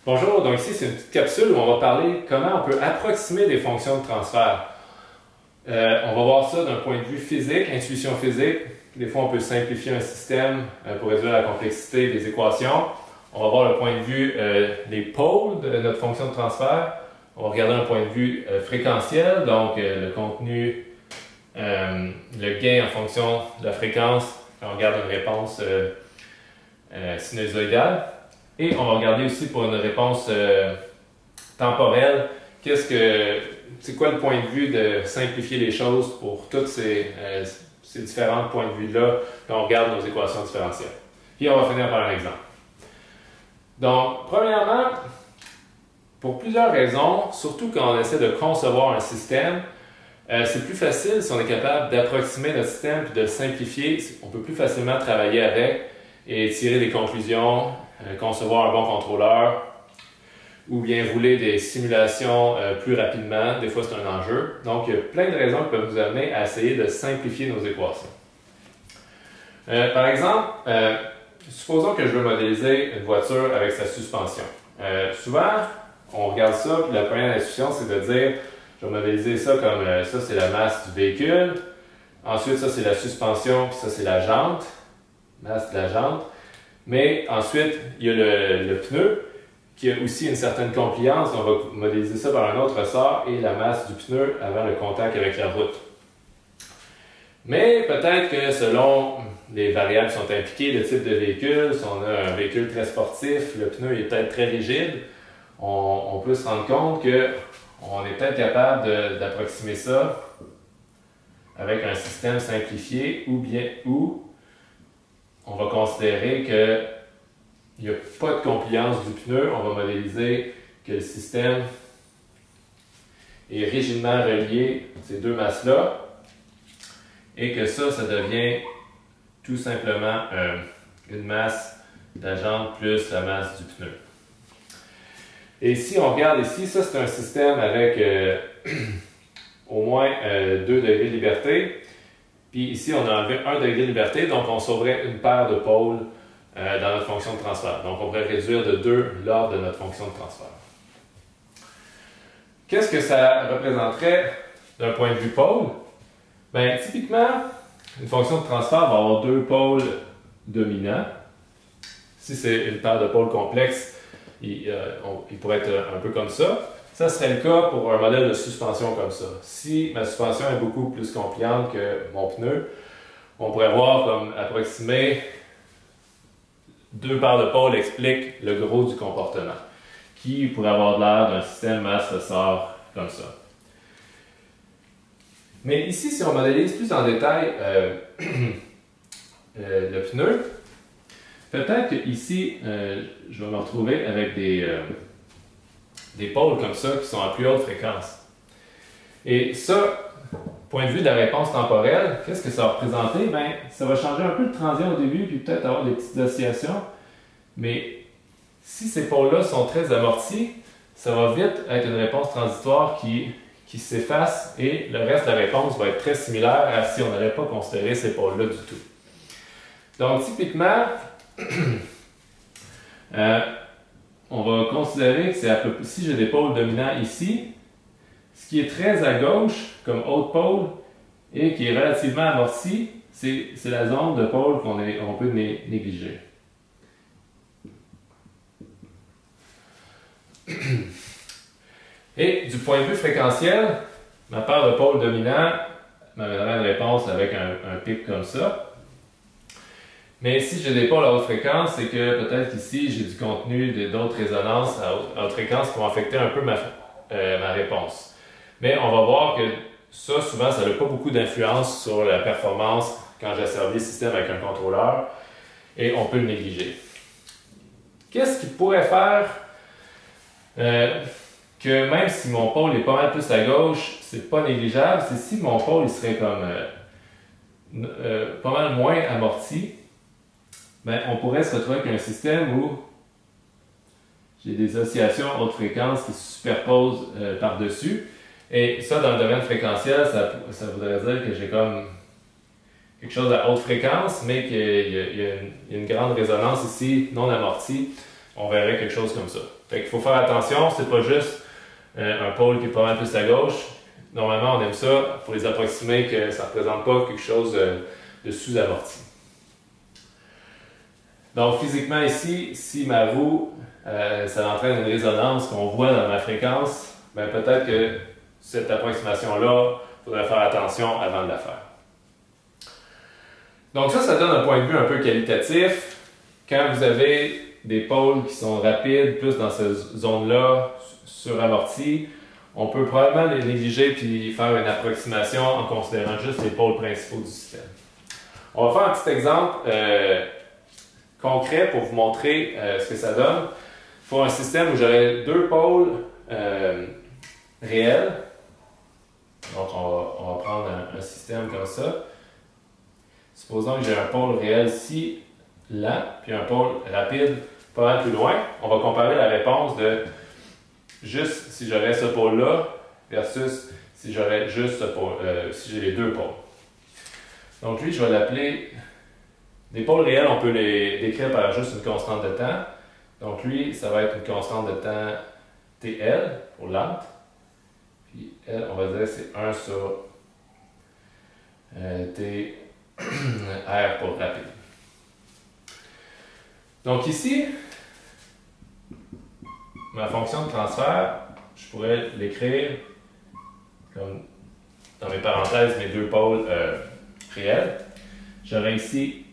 Bonjour, donc ici c'est une petite capsule où on va parler comment on peut approximer des fonctions de transfert. On va voir ça d'un point de vue physique, intuition physique. Des fois on peut simplifier un système pour réduire la complexité des équations. On va voir le point de vue des pôles de notre fonction de transfert. On va regarder un point de vue fréquentiel, donc le contenu, le gain en fonction de la fréquence quand on regarde une réponse sinusoïdale. Et on va regarder aussi pour une réponse temporelle, c'est quoi le point de vue de simplifier les choses pour tous ces différents points de vue-là quand on regarde nos équations différentielles. Puis on va finir par un exemple. Donc, premièrement, pour plusieurs raisons, surtout quand on essaie de concevoir un système, c'est plus facile si on est capable d'approximer notre système et de le simplifier. On peut plus facilement travailler avec et tirer des conclusions, concevoir un bon contrôleur ou bien rouler des simulations plus rapidement. Des fois, c'est un enjeu. Donc, il y a plein de raisons qui peuvent nous amener à essayer de simplifier nos équations. Par exemple, supposons que je veux modéliser une voiture avec sa suspension. Souvent, on regarde ça, puis la première intuition, c'est de dire, je vais modéliser ça comme ça, c'est la masse du véhicule. Ensuite, ça, c'est la suspension, puis ça, c'est la jante, masse de la jante. Mais ensuite, il y a le pneu qui a aussi une certaine compliance. On va modéliser ça par un autre ressort et la masse du pneu avant le contact avec la route. Mais peut-être que selon les variables qui sont impliquées, le type de véhicule, si on a un véhicule très sportif, le pneu est peut-être très rigide, on peut se rendre compte qu'on est peut-être capable d'approximer ça avec un système simplifié ou on va considérer qu'il n'y a pas de compliance du pneu. On va modéliser que le système est rigidement relié à ces deux masses-là et que ça devient tout simplement une masse de la jante plus la masse du pneu. Et si on regarde ici, ça c'est un système avec au moins 2 degrés de liberté. Puis ici, on a enlevé 1 degré de liberté, donc on sauverait une paire de pôles dans notre fonction de transfert. Donc on pourrait réduire de 2 l'ordre de notre fonction de transfert. Qu'est-ce que ça représenterait d'un point de vue pôle? Bien, typiquement, une fonction de transfert va avoir 2 pôles dominants. Si c'est une paire de pôles complexes, il pourrait être un peu comme ça. Ça serait le cas pour un modèle de suspension comme ça. Si ma suspension est beaucoup plus compliante que mon pneu, on pourrait voir comme approximer 2 paires de pôles expliquent le gros du comportement, qui pourrait avoir l'air d'un système masse-ressort comme ça. Mais ici, si on modélise plus en détail le pneu, peut-être qu'ici, je vais me retrouver avec des pôles comme ça qui sont à plus haute fréquence. Et ça, point de vue de la réponse temporelle, qu'est-ce que ça va représenter? Bien, ça va changer un peu de transient au début, puis peut-être avoir des petites oscillations. Mais si ces pôles-là sont très amortis, ça va vite être une réponse transitoire qui s'efface et le reste de la réponse va être très similaire à si on n'avait pas considéré ces pôles-là du tout. Donc, typiquement, on va considérer que c'est à peu près, si j'ai des pôles dominants ici, ce qui est très à gauche comme haute pôle et qui est relativement amorti, c'est la zone de pôle qu'on peut négliger. Et du point de vue fréquentiel, ma paire de pôles dominants m'amènerait une réponse avec un pic comme ça. Mais si j'ai des pôles à haute fréquence, c'est que peut-être ici, j'ai du contenu d'autres résonances à haute fréquence qui vont affecter un peu ma réponse. Mais on va voir que ça, souvent, ça n'a pas beaucoup d'influence sur la performance quand j'asservis le système avec un contrôleur et on peut le négliger. Qu'est-ce qui pourrait faire que même si mon pôle est pas mal plus à gauche, c'est pas négligeable, c'est si mon pôle il serait comme pas mal moins amorti. Ben, on pourrait se retrouver avec un système où j'ai des oscillations à haute fréquence qui se superposent par-dessus. Et ça, dans le domaine fréquentiel, ça voudrait dire que j'ai comme quelque chose à haute fréquence, mais qu'il y a une grande résonance ici, non amortie, on verrait quelque chose comme ça. Fait qu'il faut faire attention, c'est pas juste un pôle qui est pas mal plus à gauche. Normalement, on aime ça pour les approximer que ça ne représente pas quelque chose de sous-amorti. Donc, physiquement ici, si ma roue, ça entraîne une résonance qu'on voit dans ma fréquence, ben peut-être que cette approximation-là, il faudrait faire attention avant de la faire. Donc ça donne un point de vue un peu qualitatif. Quand vous avez des pôles qui sont rapides, plus dans cette zone-là, suramortie, on peut probablement les négliger puis faire une approximation en considérant juste les pôles principaux du système. On va faire un petit exemple concret pour vous montrer ce que ça donne. Pour un système où j'aurais deux pôles réels, donc on va prendre un système comme ça. Supposons que j'ai un pôle réel si lent, puis un pôle rapide pas mal plus loin. On va comparer la réponse de juste si j'aurais ce pôle-là versus si j'aurais juste ce pôle, si j'ai les deux pôles. Donc lui, je vais l'appeler... Des pôles réels, on peut les décrire par juste une constante de temps. Donc lui, ça va être une constante de temps TL pour lente. Puis L, on va dire c'est 1 sur T R pour rapide. Donc ici, ma fonction de transfert, je pourrais l'écrire comme dans mes parenthèses mes deux pôles réels. J'aurais ici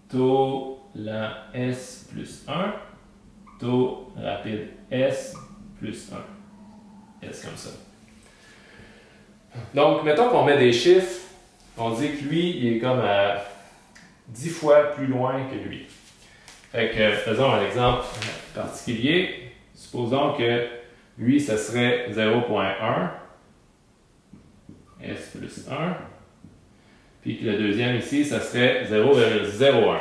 taux lent S plus 1, taux rapide S plus 1. S comme ça. Donc, mettons qu'on met des chiffres, on dit que lui, il est comme à 10 fois plus loin que lui. Fait que, faisons un exemple particulier. Supposons que lui, ça serait 0.1, S plus 1, puis que le deuxième ici, ça serait 0,01.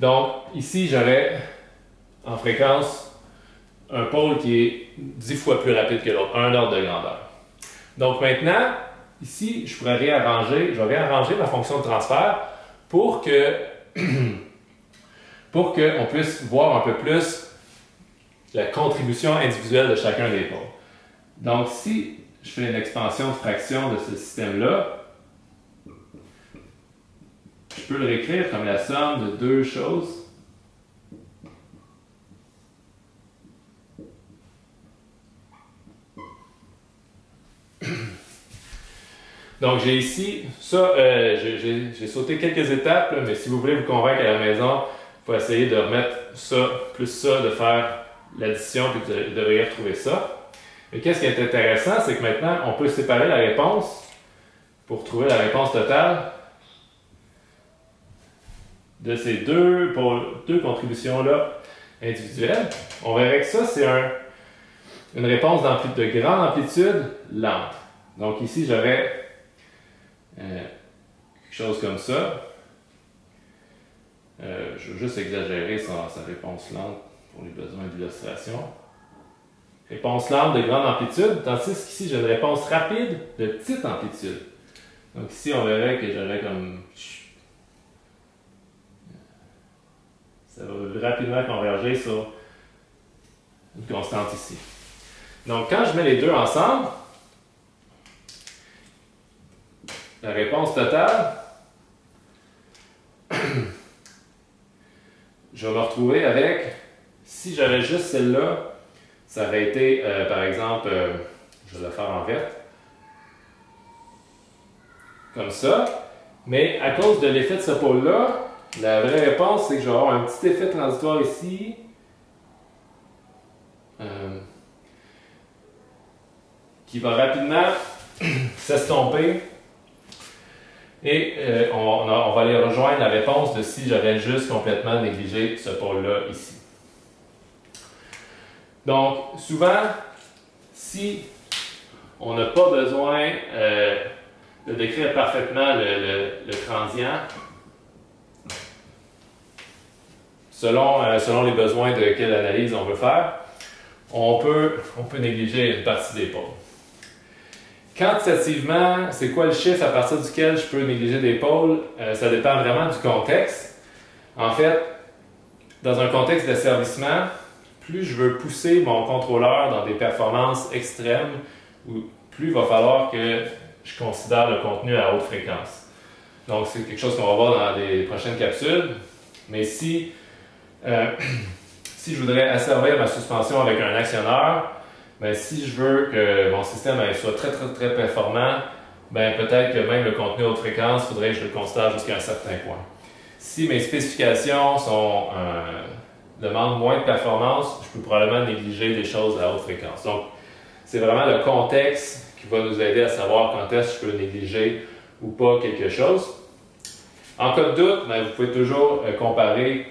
Donc, ici, j'aurais en fréquence un pôle qui est 10 fois plus rapide que l'autre, un ordre de grandeur. Donc maintenant, ici, je vais réarranger ma fonction de transfert pour qu'on puisse voir un peu plus la contribution individuelle de chacun des pôles. Donc si je fais une expansion de fraction de ce système-là, je peux le réécrire comme la somme de deux choses. Donc j'ai ici, ça, j'ai sauté quelques étapes, là, mais si vous voulez vous convaincre à la maison, il faut essayer de remettre ça, plus ça, de faire l'addition, puis vous devriez retrouver ça. Et qu'est-ce qui est intéressant, c'est que maintenant, on peut séparer la réponse pour trouver la réponse totale de ces deux contributions-là individuelles. On verrait que ça, c'est une réponse de grande amplitude lente. Donc ici, j'aurais quelque chose comme ça. Je vais juste exagérer sa réponse lente pour les besoins d'illustration. Réponse lente de grande amplitude, tandis qu'ici, j'ai une réponse rapide de petite amplitude. Donc ici, on verrait que j'aurais comme... Ça va rapidement converger sur une constante ici. Donc quand je mets les deux ensemble, la réponse totale, je vais me retrouver avec, si j'avais juste celle-là, ça aurait été, par exemple, je vais le faire en vert, comme ça, mais à cause de l'effet de ce pôle-là, la vraie réponse, c'est que je vais avoir un petit effet transitoire ici, qui va rapidement s'estomper. Et on va aller rejoindre la réponse de si j'aurais juste complètement négligé ce pôle-là ici. Donc, souvent, si on n'a pas besoin de décrire parfaitement le transient, selon les besoins de quelle analyse on veut faire, on peut négliger une partie des pôles. Quantitativement, c'est quoi le chiffre à partir duquel je peux négliger des pôles? Ça dépend vraiment du contexte. En fait, dans un contexte d'asservissement, plus je veux pousser mon contrôleur dans des performances extrêmes, plus il va falloir que je considère le contenu à haute fréquence. Donc, c'est quelque chose qu'on va voir dans les prochaines capsules. Mais si je voudrais asservir ma suspension avec un actionneur, ben, si je veux que mon système soit très, très, très performant, ben, peut-être que même le contenu à haute fréquence, il faudrait que je le considère jusqu'à un certain point. Si mes spécifications demandent moins de performance, je peux probablement négliger des choses à haute fréquence. Donc, c'est vraiment le contexte qui va nous aider à savoir quand est-ce que je peux négliger ou pas quelque chose. En cas de doute, ben, vous pouvez toujours comparer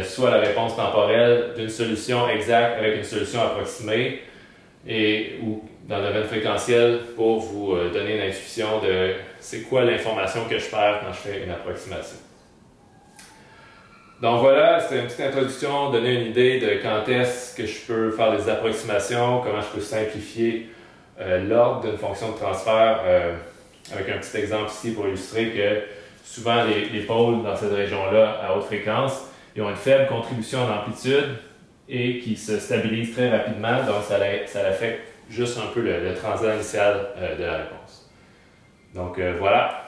soit la réponse temporelle d'une solution exacte avec une solution approximée ou dans le domaine fréquentiel pour vous donner une intuition de c'est quoi l'information que je perds quand je fais une approximation. Donc voilà, c'était une petite introduction, donner une idée de quand est-ce que je peux faire des approximations, comment je peux simplifier l'ordre d'une fonction de transfert avec un petit exemple ici pour illustrer que souvent les pôles dans cette région-là à haute fréquence, ils ont une faible contribution en amplitude et qui se stabilisent très rapidement, donc ça affecte juste un peu le transat initial de la réponse. Donc voilà.